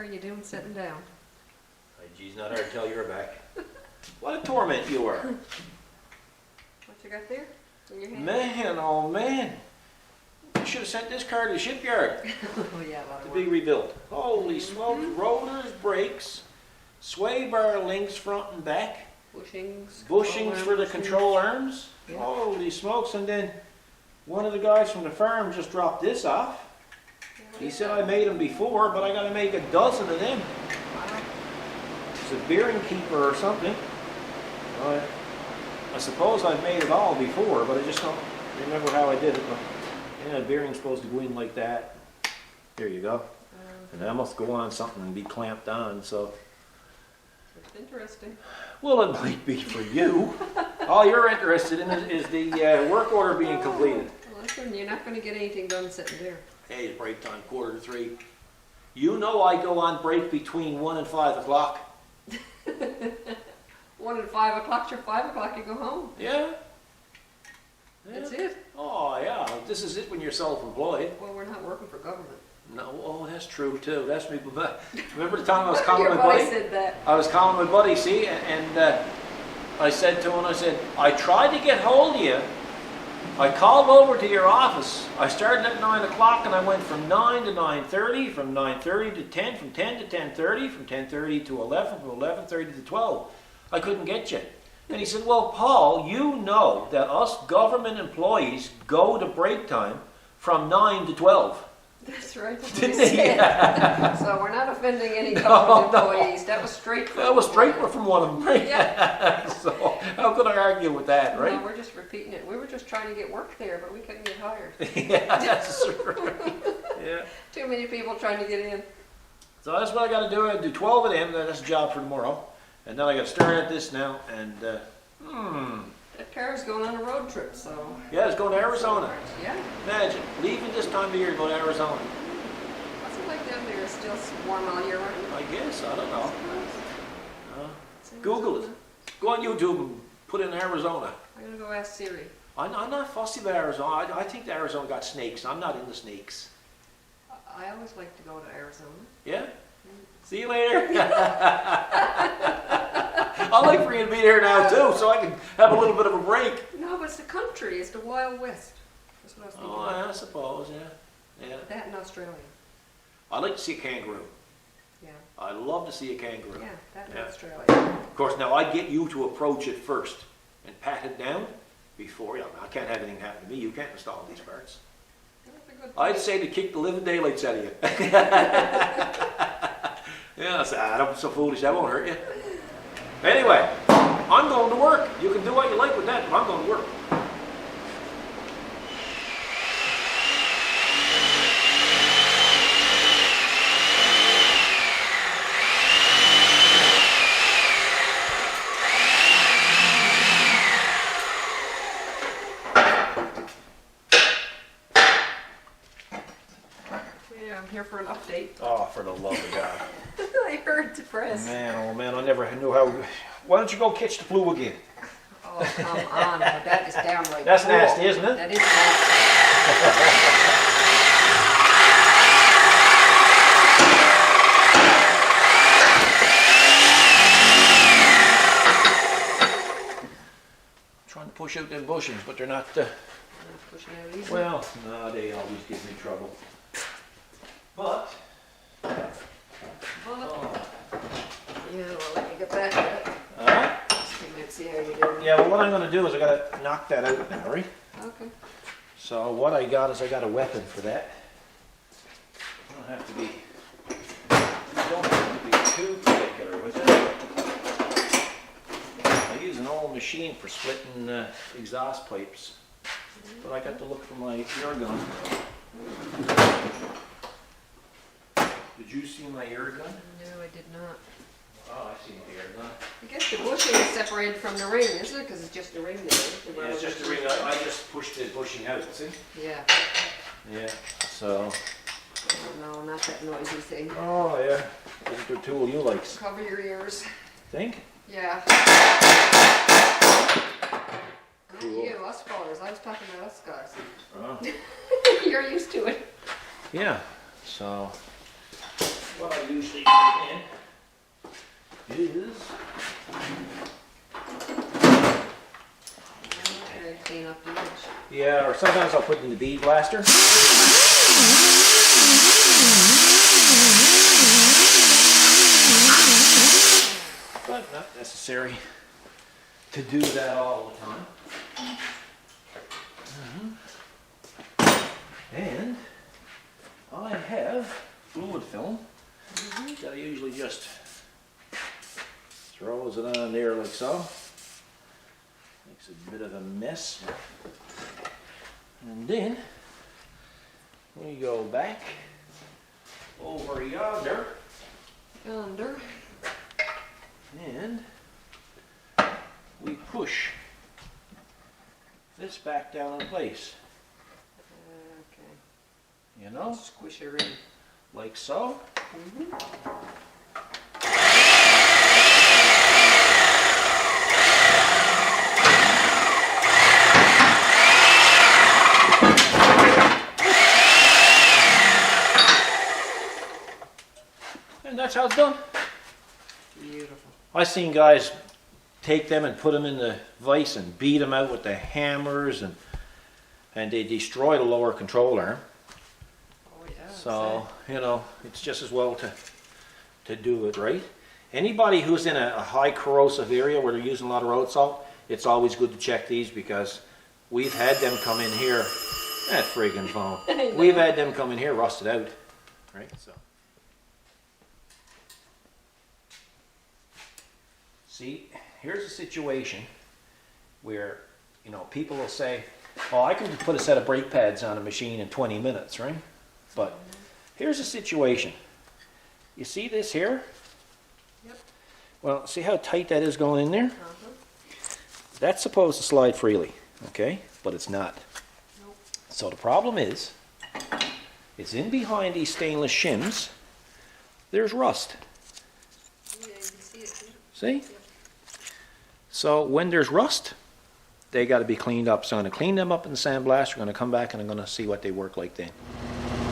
are you doing sitting down? Geez, not hard to tell you're back. What a torment you are. What you got there in your hand? Man, oh man. You should have sent this car to the shipyard Oh yeah, a lot to of be work. rebuilt. Holy smokes, rollers, brakes, sway bar links front and back, bushings for the control arms. Yeah. Holy smokes, and then one of the guys from the farm just dropped this off. He said I made them before, but I gotta make a dozen of them. Wow. It's a bearing keeper or something. I suppose I've made it all before, but I just don't remember how I did it. But yeah, the bearing's supposed to go in like that. Here you go. And that must go on something and be clamped on, so. It's interesting. Well, it might be for you. All you're interested in is the work order being completed. Well, listen, you're not going to get anything done sitting there. Hey, it's break time, 2:45. You know I go on break between 1 and 5 o'clock. 1 and 5 o'clock, or 5 o'clock, you go home. Yeah? That's it. Oh, yeah. This is it when you're self-employed. Well, we're not working for government. No, oh, that's true too. That's me. Remember the time I was calling Your my buddy buddy? said that. I was calling my buddy, see, and I said to him, I said, I tried to get hold of you. I called over to your office. I started at 9 o'clock and I went from 9 to 9:30, from 9:30 to 10, from 10 to 10:30, from 10:30 to 11, from 11:30 to 12. I couldn't get you. And he said, well, Paul, you know that us government employees go to break time from 9 to 12. That's right. That's what Didn't he he? said. So we're not offending any government No. employees. That was straight from That was straight from one of them, right? Yeah. So how could I argue with that, right? No, we're just repeating it. We were just trying to get work there, but we couldn't get hired. Yeah, that's right. Yeah. Too many people trying to get in. So that's what I got to do. I do 12 of them. That's a job for tomorrow. And then I got to start at this now. And That car's going on a road trip, so. yeah, it's going to Arizona. Yeah. Imagine leaving this time of year to go to Arizona. What's it like down there? It's still warm all year round. I guess I don't know. Seems Google it. like- Go on YouTube and put in Arizona. I'm gonna go ask Siri. I'm not fussy about Arizona. I think that Arizona got snakes. I'm not into snakes. I always like to go to Arizona. Yeah? See you later. I'd like for you to be there now too, so I can have a little bit of a break. No, but it's the country. It's the Wild West. That's what I was thinking. Oh, I suppose, yeah. Yeah. That in Australia. I'd like to see a kangaroo. Yeah. I'd love to see a kangaroo. Yeah, that in Yeah. Australia. Of course, now I'd get you to approach it first and pat it down before. Yeah, I can't have anything happen to me. You can't install these parts. That's a good I'd point. say to kick the living daylights out of you. Yeah, I said, I'm so foolish, that won't hurt you. Anyway, I'm going to work. You can do what you like with that, but I'm going to work. Yeah, I'm here for an update. Oh, for the love of God. I heard the press. Man, oh man, I never knew how. Why don't you go catch the flu again? Oh, come on. Now, that is downright That's cruel. nasty, isn't it? That is nasty. Trying to push out them bushings, but they're not. I'm pushing out easy. Well, no, they always give me trouble. But. Oh. Yeah, well, let me get back to it. Let's see how you're doing. Yeah, well, what I'm going to do is I got to knock that out now, right? Okay. So what I got is I got a weapon for that. You don't have to be. You don't have to be too particular with it. I use an old machine for splitting exhaust pipes, but I got to look for my air gun. Did you see my air gun? No, I did not. Oh, I see my air gun. I guess the bushing is separated from the ring, isn't it? Because it's just the ring there. Yeah, it's just a ring. I just pushed the bushing out. See? Yeah. Yeah. So. No, not that noisy thing. Oh yeah. Isn't there a tool you like? Cover your ears. Think? Yeah. Cool. Not you, us fellers. I was talking about us guys. Oh. You're used to it. Yeah. So. what I usually put in is Clean up the edge. yeah, or sometimes I'll put it in the bead blaster. But not necessary to do that all the time. And I have fluid film that I usually just throws it on there like so. Makes a bit of a mess. And then we go back over yonder. And we push this back down in place. Okay. You know? Squish her in. Like so. And that's how it's done. Beautiful. I've seen guys take them and put them in the vise and beat them out with the hammers, and they destroy the lower control arm. Oh yeah. So, you know, it's just as well to do it right. Anybody who's in a high corrosive area where they're using a lot of road salt, it's always good to check these, because we've had them come in here. That friggin' phone. We've had them come in here rusted out, right? So. See, here's a situation where, you know, people will say, oh, I can put a set of brake pads on a machine in 20 minutes, right? But here's a situation. You see this here? Yep. Well, see how tight that is going in there? That's supposed to slide freely, okay? But it's not. Nope. So the problem is, it's in behind these stainless shims, there's rust. Yeah, you can see it too. See? Yep. So when there's rust, they got to be cleaned up. So I'm going to clean them up in the sandblast. We're going to come back and I'm going to see what they work like then.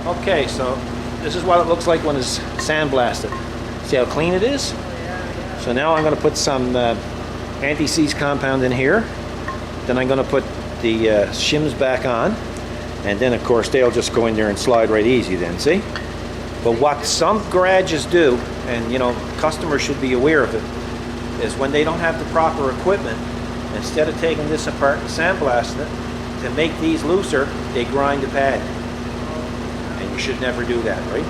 Okay, so this is what it looks like when it's sandblasted. See how clean it is? Oh, yeah. So now I'm going to put some anti-seize compound in here. Then I'm going to put the shims back on. And then of course they'll just go in there and slide right easy then, see? But what some garages do, and you know, customers should be aware of it, is when they don't have the proper equipment, instead of taking this apart and sandblasting it, to make these looser, they grind the pad. And you should never do that, right?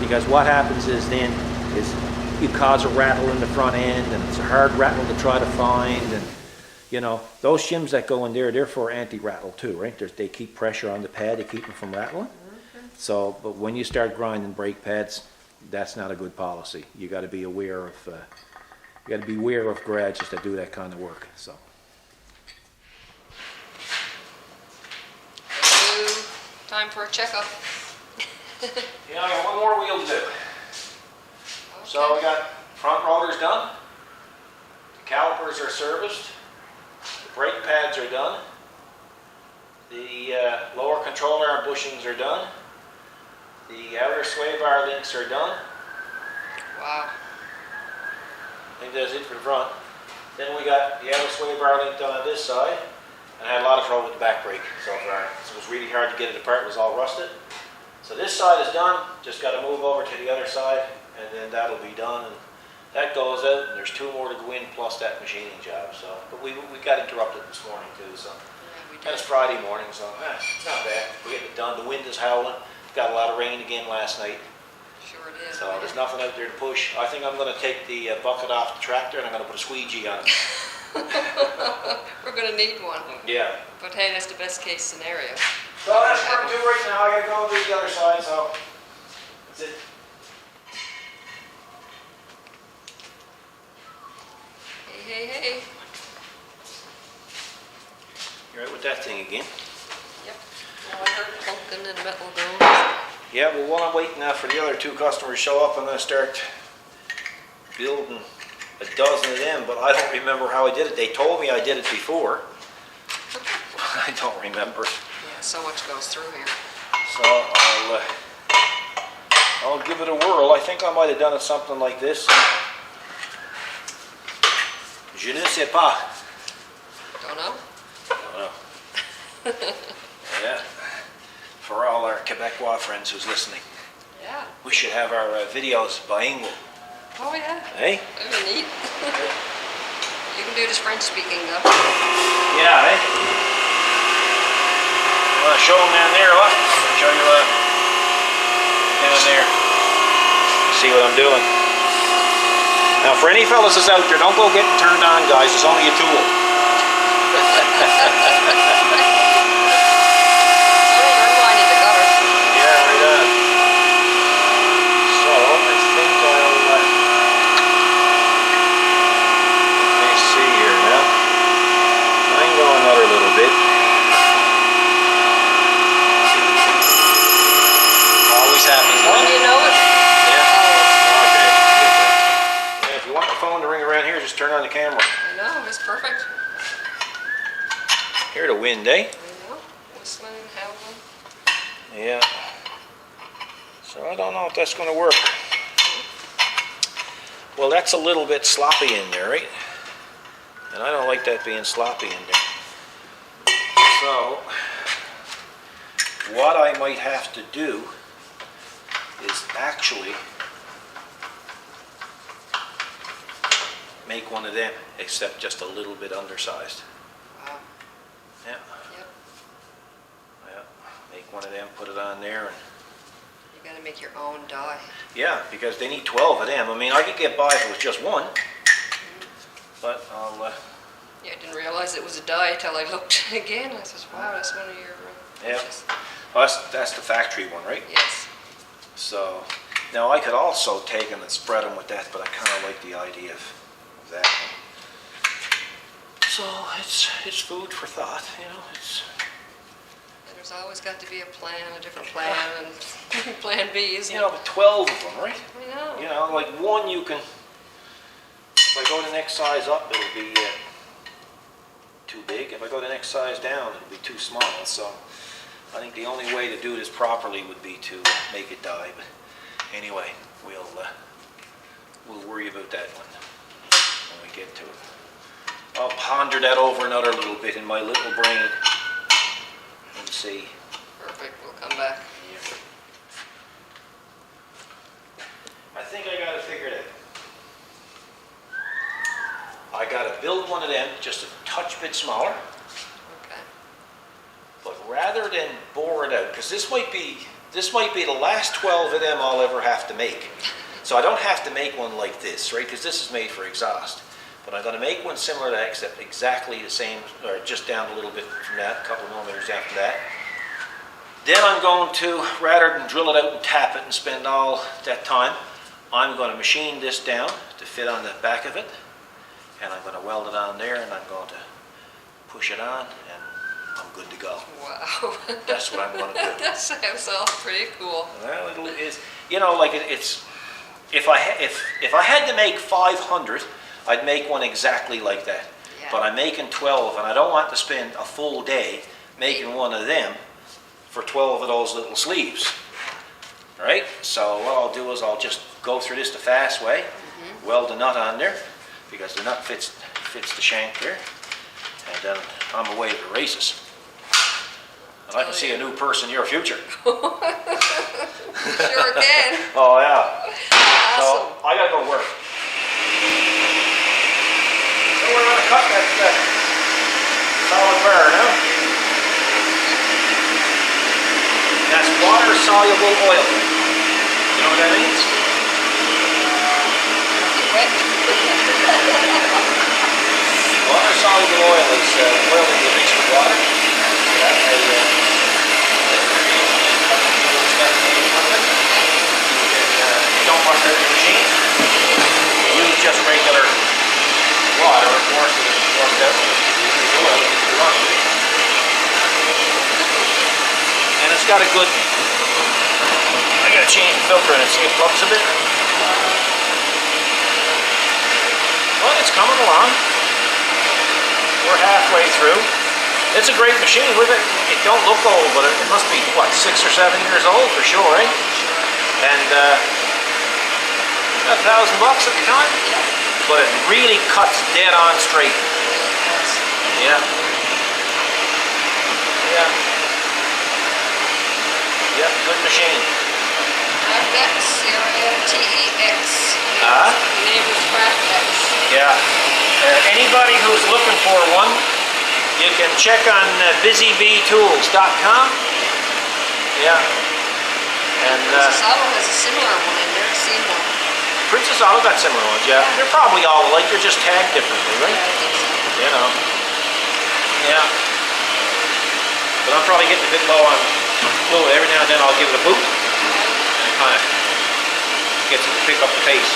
Because what happens is then, is you cause a rattle in the front end, and it's a hard rattle to try to find, and you know, those shims that go in there, they're for anti-rattle too, right? They keep pressure on the pad to keep them from rattling. So, but when you start grinding brake pads, that's not a good policy. You got to be aware of garages that do that kind of work. So. Time for a checkup. Yeah, I got one more wheel to do. Okay. So we got front rotors done. The calipers are serviced. The brake pads are done. The lower control arm bushings are done. The outer sway bar links are done. Wow. I think that's it for the front. Then we got the outer sway bar link done on this side. And I had a lot of trouble with the back brake so far. So it was really hard to get it apart. It was all rusted. So this side is done. Just got to move over to the other side, and then that'll be done. And that goes out, and there's two more to go in plus that machining job. So, but we got interrupted this morning too. So, and it's Friday morning, so it's not bad. We're getting it done. The wind is howling. Got a lot of rain again last night. Sure it is. So there's nothing out there to push. I think I'm going to take the bucket off the tractor and I'm going to put a squeegee on it. We're going to need one. Yeah. But hey, that's the best case scenario. So that's what I'm doing right now. I got to go to the other side, so that's it. Hey, hey, hey. You right with that thing again? Yep. Oh, I heard pumpkin and metal going. Yeah, well, while I'm waiting for the other two customers to show up, I'm going to start building a dozen of them, but I don't remember how I did it. They told me I did it before. I don't remember. Yeah, so much goes through here. So I'll give it a whirl. I think I might have done it something like this. Je ne sais pas. Don't know. Don't know. Yeah. For all our Quebecois friends who's listening. Yeah. We should have our videos bilingual. Oh yeah. Hey? That'd be neat. You can do this French speaking though. Yeah, eh? You want to show them down there, what? Show you down there. See what I'm doing. Now, for any fellas that's out there, don't go getting turned on, guys. It's only a tool. Turn on the camera. I know, it's perfect. Hear the wind, eh? I know, whistling, howling. Yeah. So I don't know if that's going to work. Well, that's a little bit sloppy in there, right? And I don't like that being sloppy in there. So, what I might have to do is actually make one of them, except just a little bit undersized. Wow. Yeah. Yep. Yeah. Make one of them, put it on there, and You gotta make your own die. yeah, because they need 12 of them. I mean, I could get by if it was just one, but I'll. Yeah, I didn't realize it was a die until I looked again. I says, "Wow, that's one of your." Yeah. Well, that's the factory one, right? Yes. So now I could also take them and spread them with that, but I kind of like the idea of that one. So it's food for thought, you know. It's. There's always got to be a plan, a different plan, and plan B, isn't You know, but 12 of them, right? I know. You know, like one you can. If I go the next size up, it'll be too big. If I go the next size down, it'll be too small. So I think the only way to do this properly would be to make it die. But anyway, we'll worry about that when we get to it. I'll ponder that over another little bit in my little brain and see. Perfect, we'll come back. I think I got it figured out. I got to build one of them just a touch bit smaller. Okay. But rather than bore it out, because this might be the last 12 of them I'll ever have to make. So I don't have to make one like this, right? Because this is made for exhaust. But I'm going to make one similar to that, except exactly the same, or just down a little bit from that, a couple millimeters down from that. Then I'm going to, rather than drill it out and tap it and spend all that time, I'm going to machine this down to fit on the back of it. And I'm going to weld it on there, and I'm going to push it on, and I'm good to go. Wow. That's what I'm going to do. That sounds all pretty cool. Well, it's, you know, like it's, if I had to make 500, I'd make one exactly like that. Yeah. But I'm making 12, and I don't want to spend a full day making one of them for 12 of those little sleeves. Right? So what I'll do is I'll just go through this the fast way, weld the nut on there, because the nut fits the shank there, and then I'm away to the races. And I can see a new person in your future. Sure can. Oh yeah. Awesome. So I gotta go to work. So we're gonna cut that solid bar now. That's water-soluble oil. You know what that means? Wet. Water-soluble oil is oil that you mix with water. Don't run it in the machine. You use just regular water, of course, and it works out with oil if you want to. And it's got a good, I gotta change the filter and see if it plugs a bit. Well, it's coming along. We're halfway through. It's a great machine. It don't look old, but it must be, what, 6 or 7 years old for sure, right? And about $1,000 at the time, Yeah. but it really cuts dead on straight. Yeah. Yeah. Yeah, good machine. Craftex, CRAFTEX. Huh? The name is Craftex. Yeah. Anybody who's looking for one, you can check on busybtools.com. Yeah. And Salo has a similar one. I've never seen one. Princess Auto got similar ones, yeah. They're probably all alike, they're just tagged differently, Yeah, right? I think so. You know. Yeah. But I'm probably getting a bit low on fluid. Every now and then I'll give it a boot. And it kind of gets it to pick up the pace.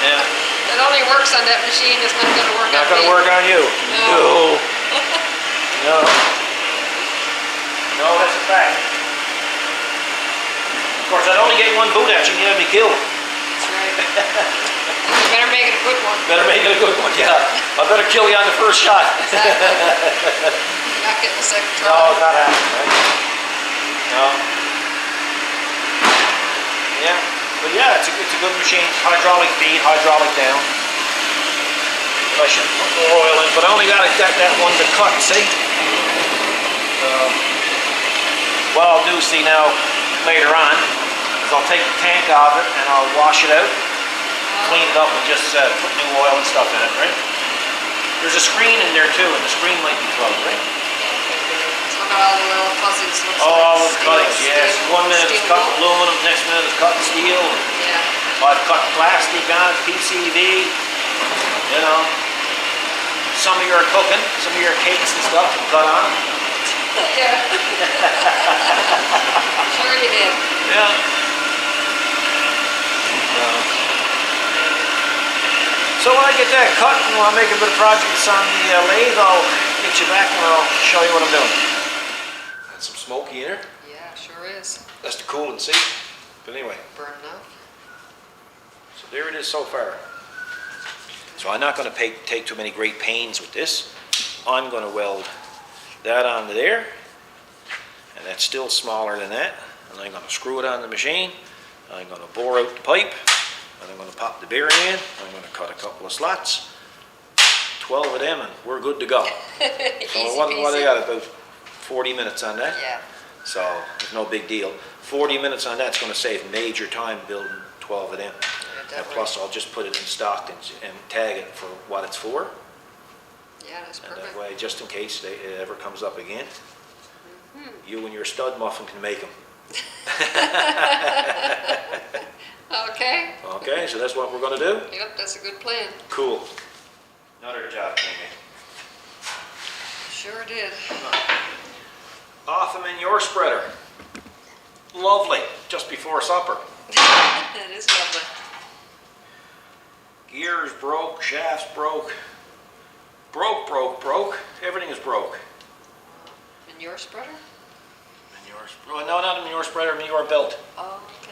Yeah. That only works on that machine. It's not going to work Not on going to me. work on you. No. No. No, that's a fact. Of course, I'd only get one boot at you and you'd have me killed. That's right. You better make it a good one. Better make it a good one, yeah. I better kill you on the first shot. Exactly. Not getting the second try. No, not happening, right? No. Yeah, but yeah, it's a good machine. Hydraulic feed, hydraulic down. But I should put more oil in, but I only got that one to cut, see? So, what I'll do, see now, later on, is I'll take the tank off it and I'll wash it out, clean it up and just put new oil and stuff in it, right? There's a screen in there too, and the screen might be plugged, right? Look at all the little fuzzies. Looks All like the cuttings, yes. steel- 1 minute it's steel cutting wool. aluminum, next minute it's cutting steel. Yeah. I've cut plastic on it, PCV, you know. Some of your cooking, some of your cakes and stuff you cut on. Yeah. Sure you did. Yeah. So when I get that cut and when I make a bit of projects on the lathe, I'll get you back and I'll show you what I'm doing. Got some smoky in there. Yeah, sure is. That's the coolant, see? But anyway, Burning up. so there it is so far. So I'm not going to take too many great pains with this. I'm going to weld that onto there, and that's still smaller than that. And I'm going to screw it on the machine. I'm going to bore out the pipe, and I'm going to pop the bearing in. I'm going to cut a couple of slots, 12 of them, and we're good to go. Easy So what peasy. I got, about 40 minutes on that. Yeah. So it's no big deal. 40 minutes on that's going to save major time building 12 of them. Yeah, And definitely. plus I'll just put it in stock and tag it for what it's for. Yeah, that's And perfect. that way, just in case it ever comes up again, you and your stud muffin can make them. Okay. Okay, so that's what we're going to do? Yep, that's a good plan. Cool. Another job came in. Sure did. Off them in your spreader. Lovely, just before supper. That is lovely. Gears broke, shafts broke. Broke. Everything is broke. In your spreader? No, not in your spreader, in your belt. Oh, okay.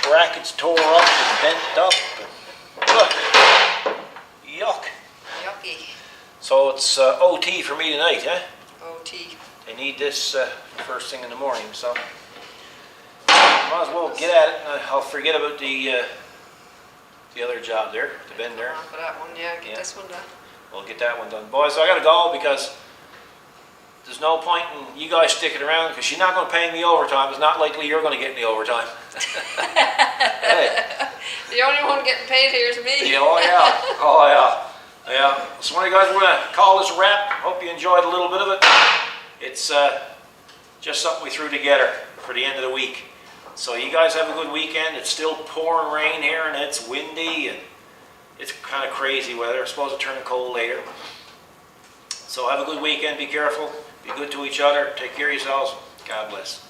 Brackets tore up and bent up. Yuck. Yucky. So it's OT for me tonight, eh? OT. They need this first thing in the morning, so might as well get at it, and I'll forget about the other job there, the bend there. For that one, yeah, get Yeah. this one done. We'll get that one done. Boys, so I gotta go because there's no point in you guys sticking around because you're not gonna pay me overtime. It's not likely you're gonna get me overtime. Hey. The only one getting paid here is me. Yeah, oh yeah. Yeah. So anyway, guys, we're gonna call this a wrap. Hope you enjoyed a little bit of it. It's just something we threw together for the end of the week. So you guys have a good weekend. It's still pouring rain here and it's windy and it's kind of crazy weather. It's supposed to turn cold later. So have a good weekend. Be careful. Be good to each other. Take care of yourselves. God bless.